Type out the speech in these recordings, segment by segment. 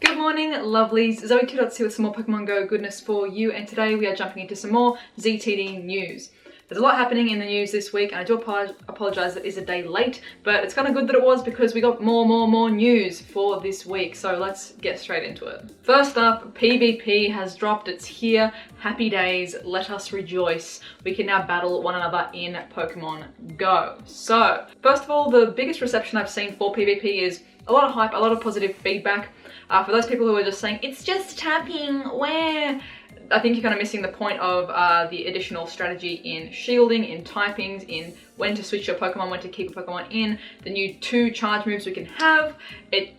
Good morning, lovelies. ZoëTwoDots here with some more Pokemon Go goodness for you, and today we are jumping into some more ZTD news. There's a lot happening in the news this week, and I do apologise that it is a day late, but it's kind of good that it was because we got more news for this week, so let's get straight into it. First up, PvP has dropped. It's here. Happy days. Let us rejoice. We can now battle one another in Pokemon Go. So, first of all, the biggest reception I've seen for PvP is a lot of hype, a lot of positive feedback. For those people who are just saying, it's just tapping, where? I think you're kind of missing the point of the additional strategy in shielding, in typings, in when to switch your Pokemon, when to keep a Pokemon in, the new 2 charge moves we can have.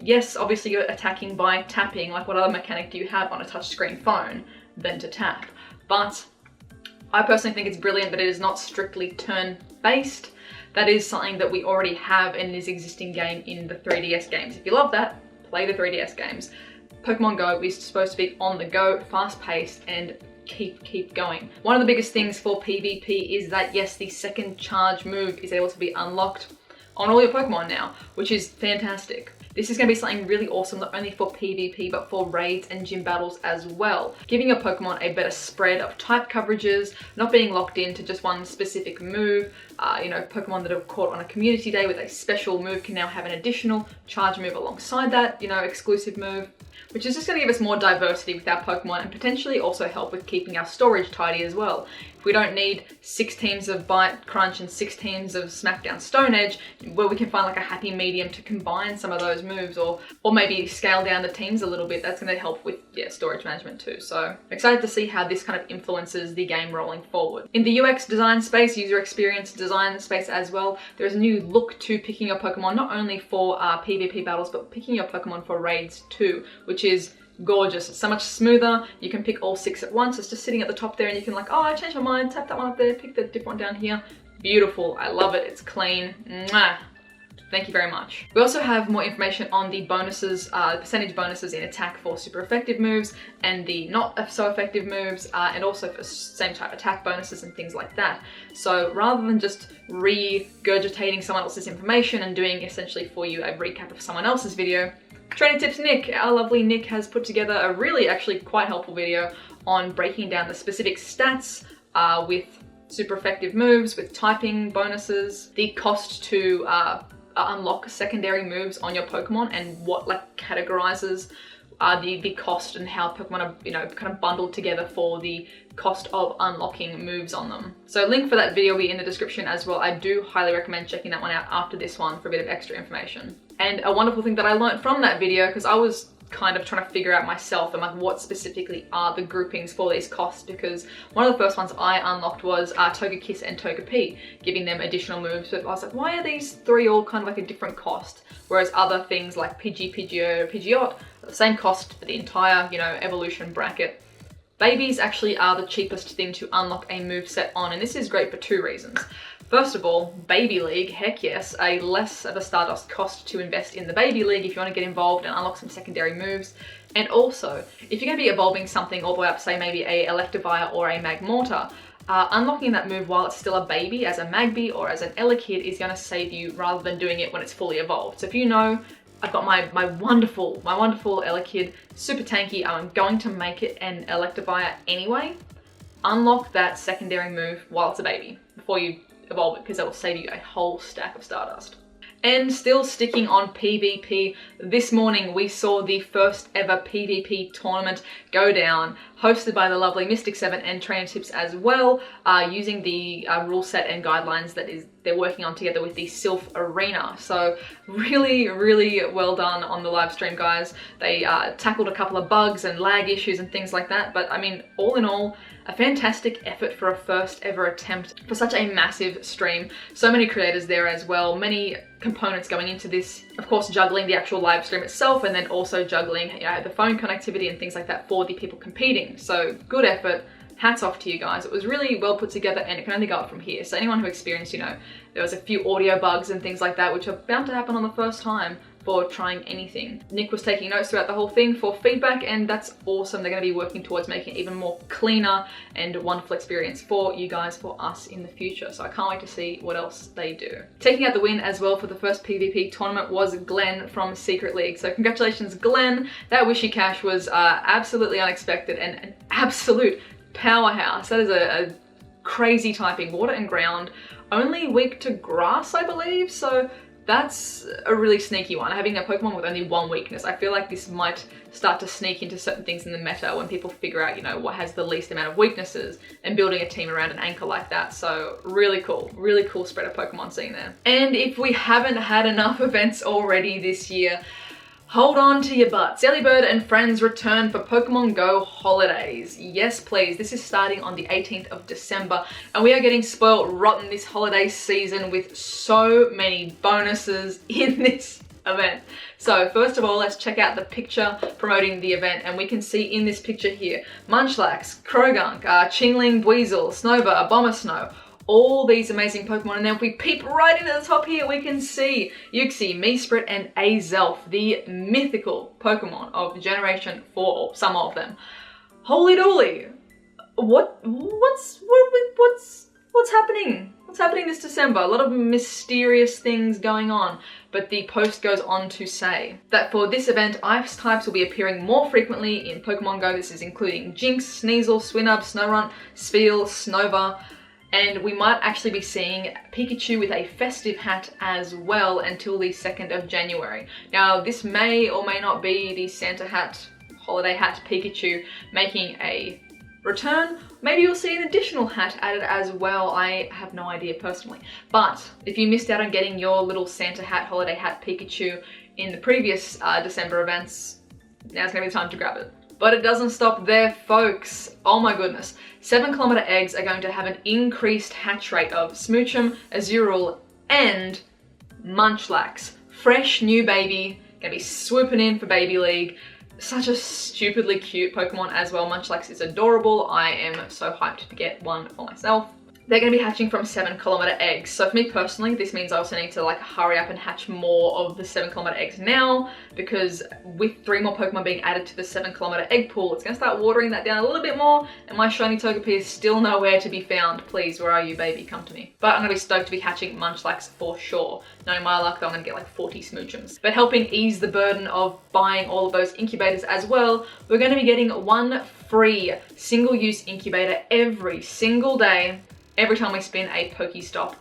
Yes, obviously you're attacking by tapping, like what other mechanic do you have on a touchscreen phone than to tap? But I personally think it's brilliant that it is not strictly turn-based. That is something that we already have in this existing game in the 3DS games. If you love that, play the 3DS games. Pokemon Go is supposed to be on the go, fast-paced, and keep going. One of the biggest things for PvP is that, yes, the second charge move is able to be unlocked on all your Pokemon now, which is fantastic. This is going to be something really awesome, not only for PvP, but for raids and gym battles as well. Giving your Pokemon a better spread of type coverages, not being locked into just one specific move. Pokemon that have caught on a community day with a special move can now have an additional charge move alongside that, exclusive move, which is just going to give us more diversity with our Pokemon and potentially also help with keeping our storage tidy as well. If we don't need 6 teams of Bite Crunch and 6 teams of Smackdown Stone Edge, where we can find like a happy medium to combine some of those moves or maybe scale down the teams a little bit, that's going to help with storage management too. So I'm excited to see how this kind of influences the game rolling forward. In the UX design space, user experience design space as well, there's a new look to picking your Pokemon, not only for PvP battles, but picking your Pokemon for raids too, which is gorgeous. It's so much smoother. You can pick all 6 at once. It's just sitting at the top there and you can I changed my mind, tap that one up there, pick the different one down here. Beautiful. I love it. It's clean. Mwah. Thank you very much. We also have more information on the bonuses, percentage bonuses in attack for super effective moves and the not so effective moves, and also for same type attack bonuses and things like that. So rather than just regurgitating someone else's information and doing essentially for you a recap of someone else's video, Training Tips Nick, our lovely Nick, has put together a really actually quite helpful video on breaking down the specific stats with super effective moves, with typing bonuses, the cost to unlock secondary moves on your Pokemon and what categorizes the cost and how Pokemon are kind of bundled together for the cost of unlocking moves on them. So link for that video will be in the description as well. I do highly recommend checking that one out after this one for a bit of extra information. And a wonderful thing that I learned from that video, because I was kind of trying to figure out myself and what specifically are the groupings for these costs, because one of the first ones I unlocked was Togekiss and Togepi, giving them additional moves. But I was like, why are these 3 all kind of a different cost? Whereas other things like Pidgey, Pidgeot, Pidgeot, the same cost for the entire, evolution bracket. Babies actually are the cheapest thing to unlock a moveset on, and this is great for 2 reasons. First of all, Baby League, heck yes, a less of a Stardust cost to invest in the Baby League if you want to get involved and unlock some secondary moves. And also, if you're going to be evolving something all the way up, say maybe a Electivire or a Magmortar, unlocking that move while it's still a baby as a Magby or as an Elekid is going to save you rather than doing it when it's fully evolved. So if you know, I've got my wonderful Elekid, super tanky, I'm going to make it an Electivire anyway, unlock that secondary move while it's a baby before you evolve it, because that will save you a whole stack of Stardust. And still sticking on PvP, this morning we saw the first ever PvP tournament go down, hosted by the lovely Mystic7 and Training Tips as well, using the rule set and guidelines that they're working on together with the Sylph Arena. So really well done on the live stream, guys. They tackled a couple of bugs and lag issues and things like that, but I mean, all in all, a fantastic effort for a first ever attempt for such a massive stream. So many creators there as well, many components going into this, of course juggling the actual live stream itself and then also juggling the phone connectivity and things like that for the people competing. So good effort, hats off to you guys. It was really well put together and it can only go up from here. So anyone who experienced, there was a few audio bugs and things like that which are bound to happen on the first time, for trying anything. Nick was taking notes throughout the whole thing for feedback, and that's awesome. They're going to be working towards making it even more cleaner and wonderful experience for you guys, for us in the future. So I can't wait to see what else they do. Taking out the win as well for the first PvP tournament was Glenn from Secret League. So congratulations, Glenn. That Wishy Cash was absolutely unexpected and an absolute powerhouse. That is a crazy typing. Water and ground, only weak to grass, I believe. So that's a really sneaky one. Having a Pokemon with only one weakness, I feel like this might start to sneak into certain things in the meta when people figure out, you know, what has the least amount of weaknesses and building a team around an anchor like that. So really cool spread of Pokemon seeing there. And if we haven't had enough events already this year, hold on to your butts. Delibird and friends return for Pokemon GO holidays. Yes, please. This is starting on the 18th of December, and we are getting spoiled rotten this holiday season with so many bonuses in this event. So first of all, let's check out the picture promoting the event, and we can see in this picture here, Munchlax, Krogunk, Chingling, Weasel, Snover, Abomasnow, all these amazing Pokemon. And then if we peep right into the top here, we can see Uxie, Meesprit, and Azelf, the mythical Pokemon of Generation 4, some of them. Holy dooly! What's happening? What's happening this December? A lot of mysterious things going on, but the post goes on to say that for this event, ice types will be appearing more frequently in Pokemon GO. This is including Jinx, Sneasel, Swinub, Snorunt, Spheal, Snover, and we might actually be seeing Pikachu with a festive hat as well until the 2nd of January. Now, this may or may not be the Santa hat, holiday hat Pikachu making a return. Maybe you'll see an additional hat added as well. I have no idea personally. But if you missed out on getting your little Santa hat, holiday hat Pikachu in the previous December events, now's gonna be the time to grab it. But it doesn't stop there, folks. Oh my goodness. 7-kilometer eggs are going to have an increased hatch rate of Smoochum, Azurill, and Munchlax. Fresh new baby, gonna be swooping in for Baby League. Such a stupidly cute Pokemon as well. Munchlax is adorable. I am so hyped to get one for myself. They're going to be hatching from 7-kilometer eggs. So for me personally, this means I also need to like hurry up and hatch more of the 7-kilometer eggs now, because with 3 more Pokemon being added to the 7-kilometer egg pool, it's going to start watering that down a little bit more, and my shiny Togepi is still nowhere to be found. Please, where are you, baby? Come to me. But I'm going to be stoked to be hatching Munchlax for sure. Knowing my luck, though, I'm going to get like 40 Smoochums. But helping ease the burden of buying all of those incubators as well, we're going to be getting 1 free single-use incubator every single day. Every time we spin a Pokestop,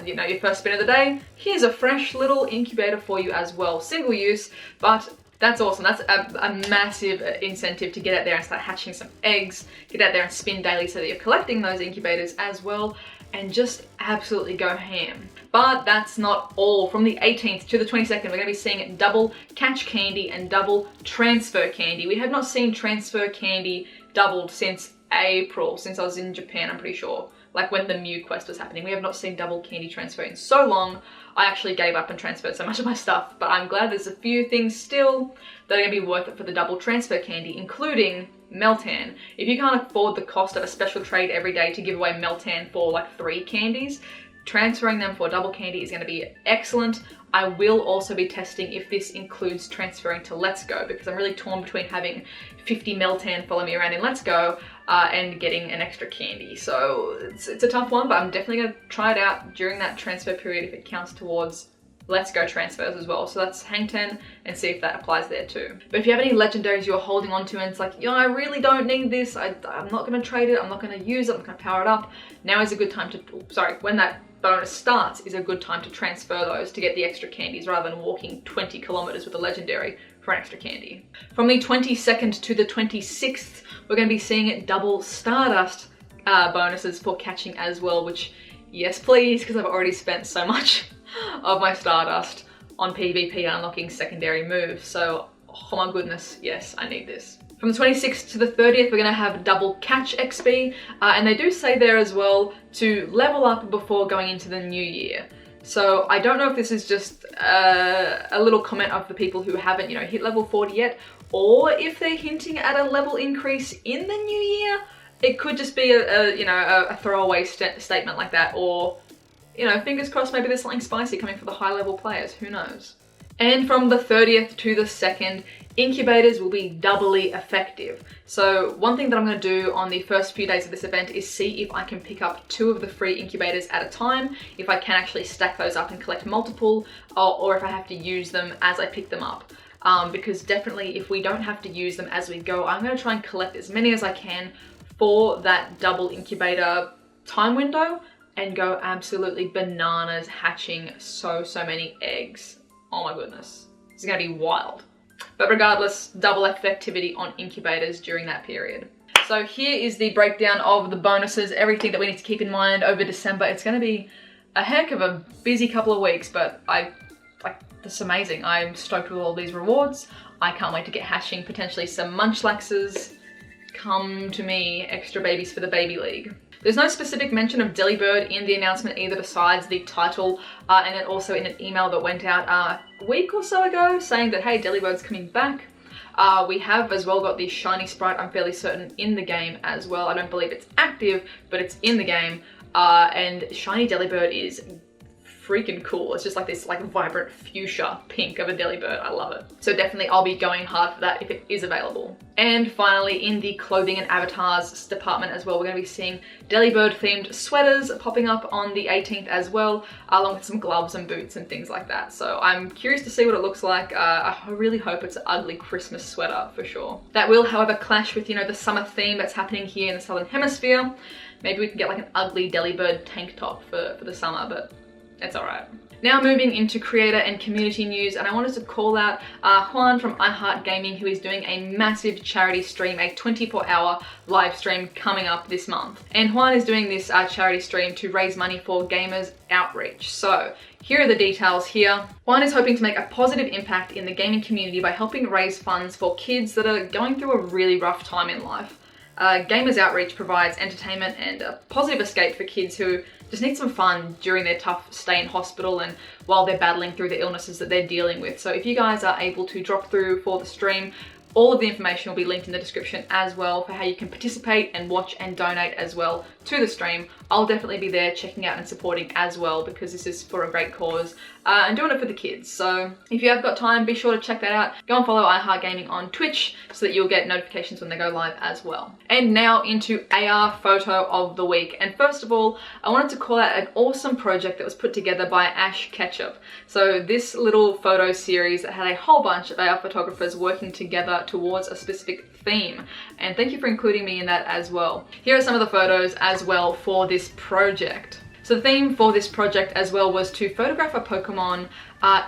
you know, your first spin of the day, here's a fresh little incubator for you as well. Single use, but that's awesome. That's a massive incentive to get out there and start hatching some eggs, get out there and spin daily so that you're collecting those incubators as well, and just absolutely go ham. But that's not all. From the 18th to the 22nd, we're going to be seeing double catch candy and double transfer candy. We have not seen transfer candy doubled since April, since I was in Japan, I'm pretty sure. Like when the Mew quest was happening. We have not seen double candy transfer in so long. I actually gave up and transferred so much of my stuff, but I'm glad there's a few things still that are going to be worth it for the double transfer candy, including MELTAN. If you can't afford the cost of a special trade every day to give away MELTAN for like 3 candies, transferring them for double candy is going to be excellent. I will also be testing if this includes transferring to Let's Go, because I'm really torn between having 50 MELTAN follow me around in Let's Go and getting an extra candy. So it's a tough one, but I'm definitely going to try it out during that transfer period if it counts towards Let's Go transfers as well. So that's hang 10 and see if that applies there too. But if you have any legendaries you're holding on to and it's like, you know, I really don't need this, I'm not going to trade it, I'm not going to use it, I'm going to power it up, now is a good time to, when that bonus starts is a good time to transfer those to get the extra candies rather than walking 20 kilometers with a legendary for an extra candy. From the 22nd to the 26th, we're going to be seeing double Stardust bonuses for catching as well, which, yes please, because I've already spent so much of my Stardust on PvP unlocking secondary moves. So, oh my goodness, yes, I need this. From the 26th to the 30th, we're going to have double catch XP, and they do say there as well to level up before going into the new year. So I don't know if this is just a little comment of the people who haven't, you know, hit level 40 yet, or if they're hinting at a level increase in the new year. It could just be a throwaway statement like that, or, you know, fingers crossed maybe there's something spicy coming for the high level players, who knows. And from the 30th to the 2nd, incubators will be doubly effective. So one thing that I'm going to do on the first few days of this event is see if I can pick up 2 of the free incubators at a time, if I can actually stack those up and collect multiple, or if I have to use them as I pick them up. Because definitely if we don't have to use them as we go, I'm going to try and collect as many as I can for that double incubator time window and go absolutely bananas hatching so many eggs. Oh my goodness, it's going to be wild. But regardless, double effectivity on incubators during that period. So here is the breakdown of the bonuses, everything that we need to keep in mind over December. It's going to be a heck of a busy couple of weeks, but that's amazing. I'm stoked with all these rewards. I can't wait to get hatching potentially some Munchlaxes. Come to me, extra babies for the baby league. There's no specific mention of Delibird in the announcement either, besides the title, and then also in an email that went out a week or so ago saying that, hey, Delibird's coming back. We have as well got the shiny sprite, I'm fairly certain, in the game as well. I don't believe it's active, but it's in the game. And shiny Delibird is freaking cool. It's just like this vibrant fuchsia pink of a Delibird. I love it. So definitely I'll be going hard for that if it is available. And finally, in the clothing and avatars department as well, we're going to be seeing Delibird themed sweaters popping up on the 18th as well, along with some gloves and boots and things like that. So I'm curious to see what it looks like. I really hope it's an ugly Christmas sweater for sure. That will, however, clash with, the summer theme that's happening here in the Southern Hemisphere. Maybe we can get like an ugly Delibird tank top for the summer, but it's alright. Now moving into creator and community news, and I wanted to call out Juan from iHeart Gaming, who is doing a massive charity stream, a 24-hour live stream coming up this month. And Juan is doing this charity stream to raise money for gamers outreach. So here are the details here. Juan is hoping to make a positive impact in the gaming community by helping raise funds for kids that are going through a really rough time in life. Gamers Outreach provides entertainment and a positive escape for kids who just need some fun during their tough stay in hospital and while they're battling through the illnesses that they're dealing with. So if you guys are able to drop through for the stream, all of the information will be linked in the description as well for how you can participate and watch and donate as well to the stream. I'll definitely be there checking out and supporting as well, because this is for a great cause and doing it for the kids. So if you have got time, be sure to check that out. Go and follow iHeart Gaming on Twitch so that you'll get notifications when they go live as well. And now into AR photo of the week. And first of all, I wanted to call out an awesome project that was put together by Ash Ketchup. So this little photo series that had a whole bunch of AR photographers working together towards a specific theme, and thank you for including me in that as well. Here are some of the photos as well for this project. So the theme for this project as well was to photograph a Pokemon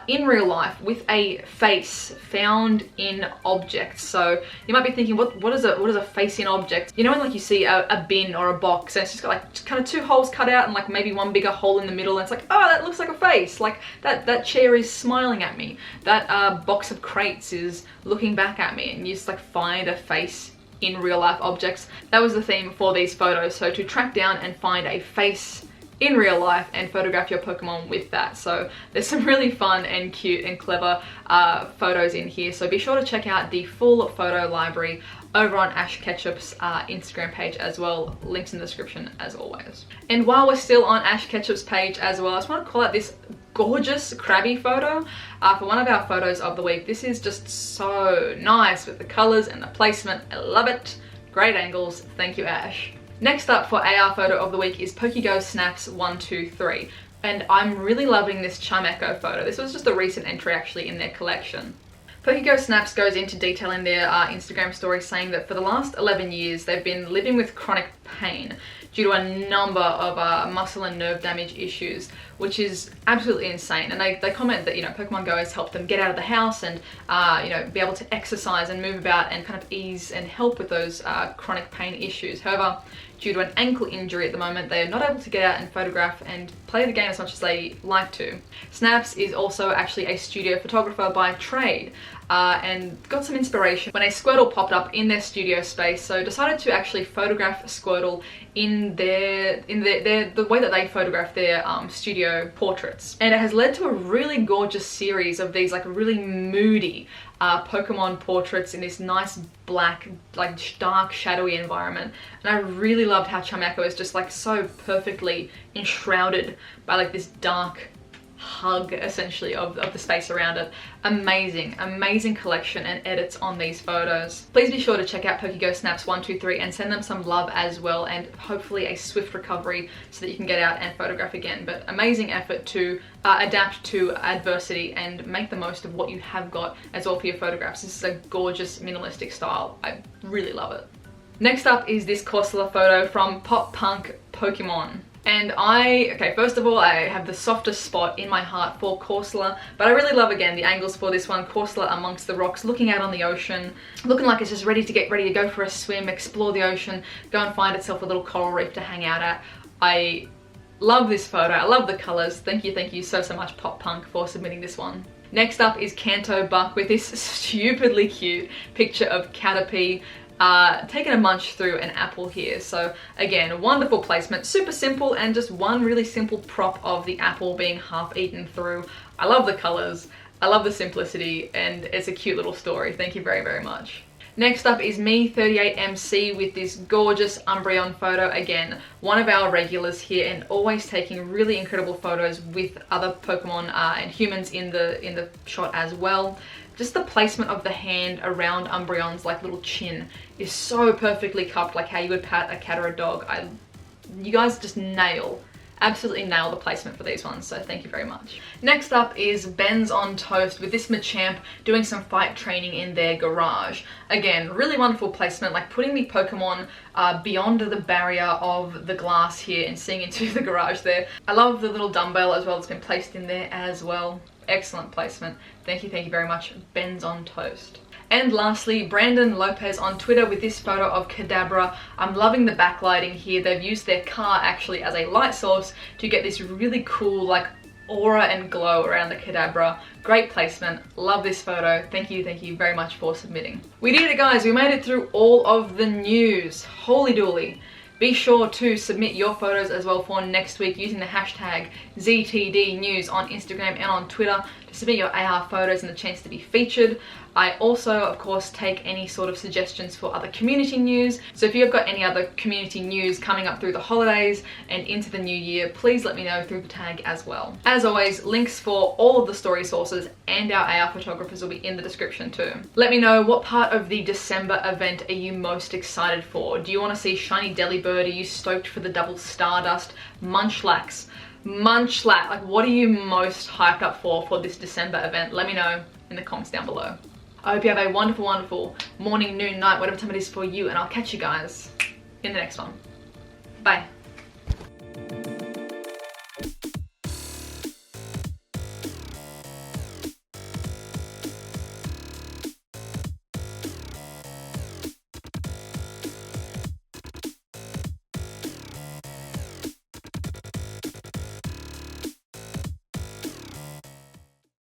in real life with a face found in objects. So you might be thinking, what is a face in object? You know when like you see a bin or a box and it's just got like kind of 2 holes cut out and like maybe one bigger hole in the middle, and it's like, oh, that looks like a face. Like that chair is smiling at me. That box of crates is looking back at me, and you just like find a face in real life objects. That was the theme for these photos. So to track down and find a face in real life and photograph your Pokemon with that. So there's some really fun and cute and clever photos in here. So be sure to check out the full photo library over on Ash Ketchup's Instagram page as well. Links in the description as always. And while we're still on Ash Ketchup's page as well, I just want to call out this gorgeous Krabby photo for one of our photos of the week. This is just so nice with the colors and the placement. I love it. Great angles. Thank you, Ash. Next up for AR photo of the week is Pokégo Snaps 123, and I'm really loving this Chimecho photo. This was just a recent entry actually in their collection. Pokégo Snaps goes into detail in their Instagram story, saying that for the last 11 years they've been living with chronic pain due to a number of muscle and nerve damage issues, which is absolutely insane. And they comment that, Pokemon Go has helped them get out of the house and, be able to exercise and move about and kind of ease and help with those chronic pain issues. However, due to an ankle injury at the moment, they are not able to get out and photograph and play the game as much as they like to. Snaps is also actually a studio photographer by trade, and got some inspiration when a Squirtle popped up in their studio space, so decided to actually photograph Squirtle in the way that they photograph their studio portraits. And it has led to a really gorgeous series of these like really moody Pokemon portraits in this nice black, like dark shadowy environment. And I really loved how Chimecho is just like so perfectly enshrouded by like this dark hug essentially of the space around it. Amazing collection and edits on these photos. Please be sure to check out PokéGo Snaps 123 and send them some love as well, and hopefully a swift recovery so that you can get out and photograph again. But amazing effort to adapt to adversity and make the most of what you have got as well for your photographs. This is a gorgeous minimalistic style. I really love it. Next up is this Corsola photo from Pop Punk Pokemon. And okay, first of all, I have the softest spot in my heart for Corsola, but I really love, again, the angles for this one. Corsola amongst the rocks, looking out on the ocean, looking like it's just ready to go for a swim, explore the ocean, go and find itself a little coral reef to hang out at. I love this photo. I love the colors. Thank you so much, Pop Punk, for submitting this one. Next up is KANTO Buck with this stupidly cute picture of Caterpie taking a munch through an apple here. So again, a wonderful placement, super simple, and just one really simple prop of the apple being half eaten through. I love the colors, I love the simplicity, and it's a cute little story. Thank you very much. Next up is me38MC with this gorgeous Umbreon photo. Again, one of our regulars here, and always taking really incredible photos with other Pokemon and humans in the shot as well. Just the placement of the hand around Umbreon's like little chin is so perfectly cupped, like how you would pat a cat or a dog. You guys just absolutely nail the placement for these ones, so thank you very much. Next up is Ben's on Toast with this Machamp doing some fight training in their garage. Again, really wonderful placement, like putting the Pokemon beyond the barrier of the glass here and seeing into the garage there. I love the little dumbbell as well that's been placed in there as well. Excellent placement. Thank you very much, Ben's on Toast. And lastly, Brandon Lopez on Twitter with this photo of Kadabra. I'm loving the backlighting here. They've used their car actually as a light source to get this really cool like aura and glow around the Kadabra. Great placement. Love this photo. Thank you very much for submitting. We did it, guys. We made it through all of the news. Holy dooly. Be sure to submit your photos as well for next week using the hashtag ZTDnews on Instagram and on Twitter to submit your AR photos and the chance to be featured. I also, of course, take any sort of suggestions for other community news. So if you've got any other community news coming up through the holidays and into the new year, please let me know through the tag as well. As always, links for all of the story sources and our AR photographers will be in the description too. Let me know, what part of the December event are you most excited for? Do you want to see shiny Delibird? Are you stoked for the double Stardust? Munchlax, like what are you most hyped up for this December event? Let me know in the comments down below. I hope you have a wonderful morning, noon, night, whatever time it is for you, and I'll catch you guys in the next one. Bye.